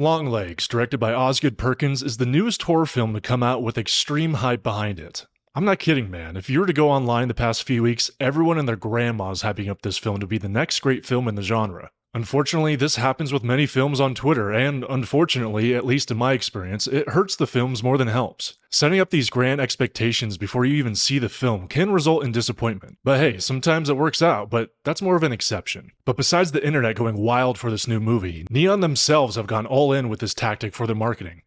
Longlegs, directed by Osgood Perkins, is the newest horror film to come out with extreme hype behind it. I'm not kidding, man. If you were to go online the past few weeks, everyone and their grandma's hyping up this film to be the next great film in the genre. Unfortunately, this happens with many films on Twitter, and unfortunately, at least in my experience, it hurts the films more than helps. Setting up these grand expectations before you even see the film can result in disappointment. But hey, sometimes it works out, but that's more of an exception. But besides the internet going wild for this new movie, Neon themselves have gone all in with this tactic for their marketing.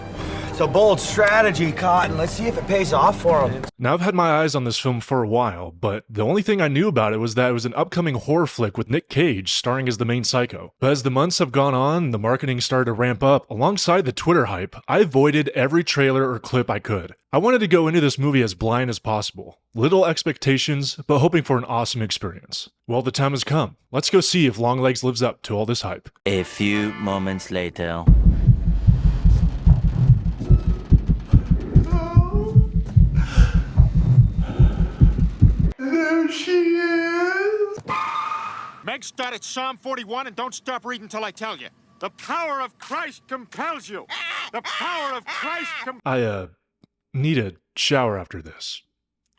It's a bold strategy, Cotton. Let's see if it pays off for them. Now, I've had my eyes on this film for a while, but the only thing I knew about it was that it was an upcoming horror flick with Nick Cage starring as the main psycho. But as the months have gone on, the marketing started to ramp up. Alongside the Twitter hype, I avoided every trailer or clip I could. I wanted to go into this movie as blind as possible. Little expectations, but hoping for an awesome experience. Well, the time has come. Let's go see if Longlegs lives up to all this hype. A few moments later. There she is. Meg, start at Psalm 41 and don't stop reading till I tell you. The power of Christ compels you. The power of Christ I need a shower after this.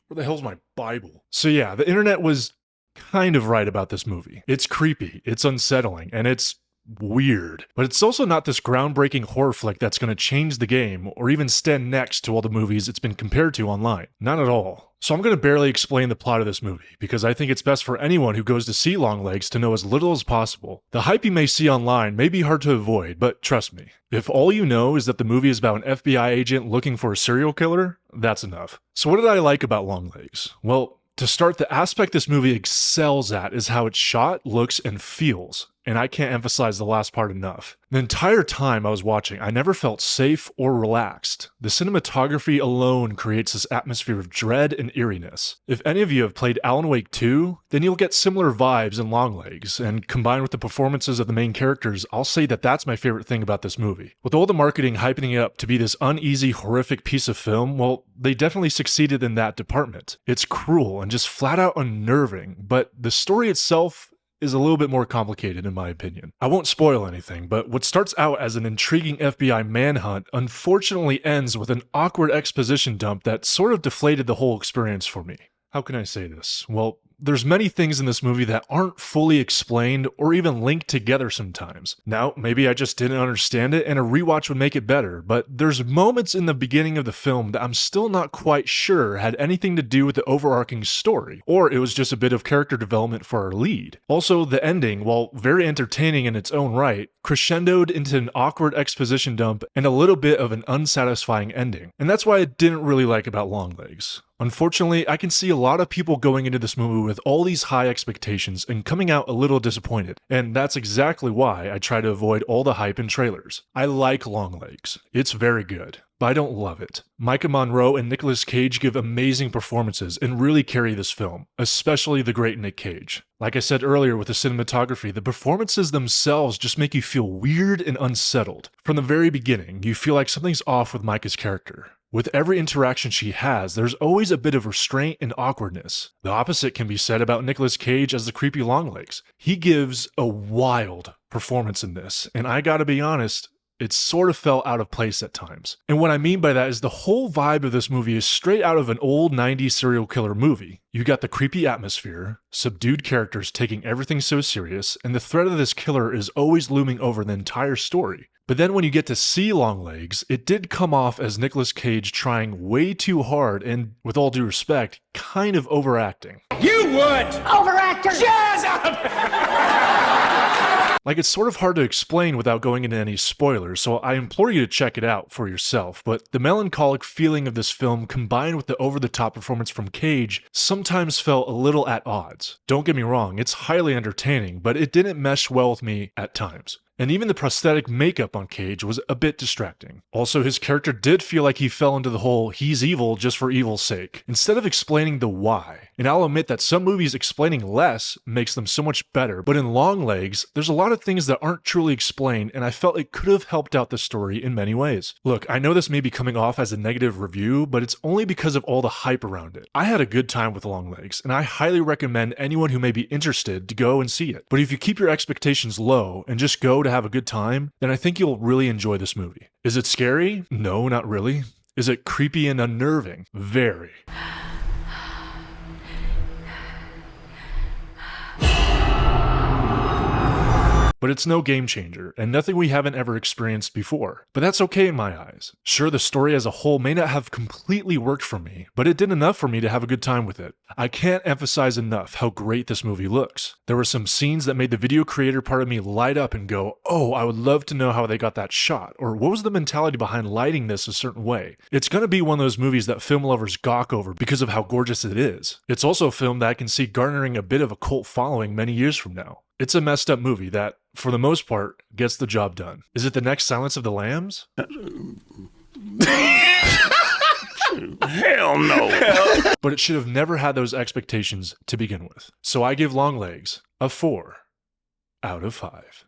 Where the hell's my Bible? So yeah, the internet was kind of right about this movie. It's creepy, it's unsettling, and it's weird. But it's also not this groundbreaking horror flick that's going to change the game or even stand next to all the movies it's been compared to online. Not at all. So I'm going to barely explain the plot of this movie, because I think it's best for anyone who goes to see Longlegs to know as little as possible. The hype you may see online may be hard to avoid, but trust me, if all you know is that the movie is about an FBI agent looking for a serial killer, that's enough. So what did I like about Longlegs? Well, to start, the aspect this movie excels at is how it's shot, looks, and feels. And I can't emphasize the last part enough. The entire time I was watching, I never felt safe or relaxed. The cinematography alone creates this atmosphere of dread and eeriness. If any of you have played Alan Wake 2, then you'll get similar vibes in Longlegs, and combined with the performances of the main characters, I'll say that that's my favorite thing about this movie. With all the marketing hyping it up to be this uneasy, horrific piece of film, well, they definitely succeeded in that department. It's cruel and just flat out unnerving, but the story itself is a little bit more complicated in my opinion. I won't spoil anything, but what starts out as an intriguing FBI manhunt unfortunately ends with an awkward exposition dump that sort of deflated the whole experience for me. How can I say this? Well, there's many things in this movie that aren't fully explained or even linked together sometimes. Now, maybe I just didn't understand it and a rewatch would make it better, but there's moments in the beginning of the film that I'm still not quite sure had anything to do with the overarching story, or it was just a bit of character development for our lead. Also, the ending, while very entertaining in its own right, crescendoed into an awkward exposition dump and a little bit of an unsatisfying ending. And that's why I didn't really like about Longlegs. Unfortunately, I can see a lot of people going into this movie with all these high expectations and coming out a little disappointed, and that's exactly why I try to avoid all the hype in trailers. I like Longlegs. It's very good, but I don't love it. Micah Monroe and Nicolas Cage give amazing performances and really carry this film, especially the great Nick Cage. Like I said earlier with the cinematography, the performances themselves just make you feel weird and unsettled. From the very beginning, you feel like something's off with Micah's character. With every interaction she has, there's always a bit of restraint and awkwardness. The opposite can be said about Nicolas Cage as the creepy Longlegs. He gives a wild performance in this, and I gotta be honest, it sort of fell out of place at times. And what I mean by that is the whole vibe of this movie is straight out of an old 90s serial killer movie. You got the creepy atmosphere, subdued characters taking everything so serious, and the threat of this killer is always looming over the entire story. But then when you get to see Longlegs, it did come off as Nicolas Cage trying way too hard and, with all due respect, kind of overacting. You would! Overactor! Jazz up! Like, it's sort of hard to explain without going into any spoilers, so I implore you to check it out for yourself, but the melancholic feeling of this film combined with the over-the-top performance from Cage sometimes felt a little at odds. Don't get me wrong, it's highly entertaining, but it didn't mesh well with me at times. And even the prosthetic makeup on Cage was a bit distracting. Also, his character did feel like he fell into the whole he's evil just for evil's sake, instead of explaining the why. And I'll admit that some movies explaining less makes them so much better, but in Longlegs, there's a lot of things that aren't truly explained, and I felt it could have helped out the story in many ways. Look, I know this may be coming off as a negative review, but it's only because of all the hype around it. I had a good time with Longlegs, and I highly recommend anyone who may be interested to go and see it. But if you keep your expectations low and just go go to have a good time, then I think you'll really enjoy this movie. Is it scary? No, not really. Is it creepy and unnerving? Very. But it's no game changer, and nothing we haven't ever experienced before. But that's okay in my eyes. Sure, the story as a whole may not have completely worked for me, but it did enough for me to have a good time with it. I can't emphasize enough how great this movie looks. There were some scenes that made the video creator part of me light up and go, oh, I would love to know how they got that shot, or what was the mentality behind lighting this a certain way. It's gonna be one of those movies that film lovers gawk over because of how gorgeous it is. It's also a film that I can see garnering a bit of a cult following many years from now. It's a messed up movie that, for the most part, gets the job done. Is it the next Silence of the Lambs? Hell no. But it should have never had those expectations to begin with. So I give Longlegs a 4 out of 5.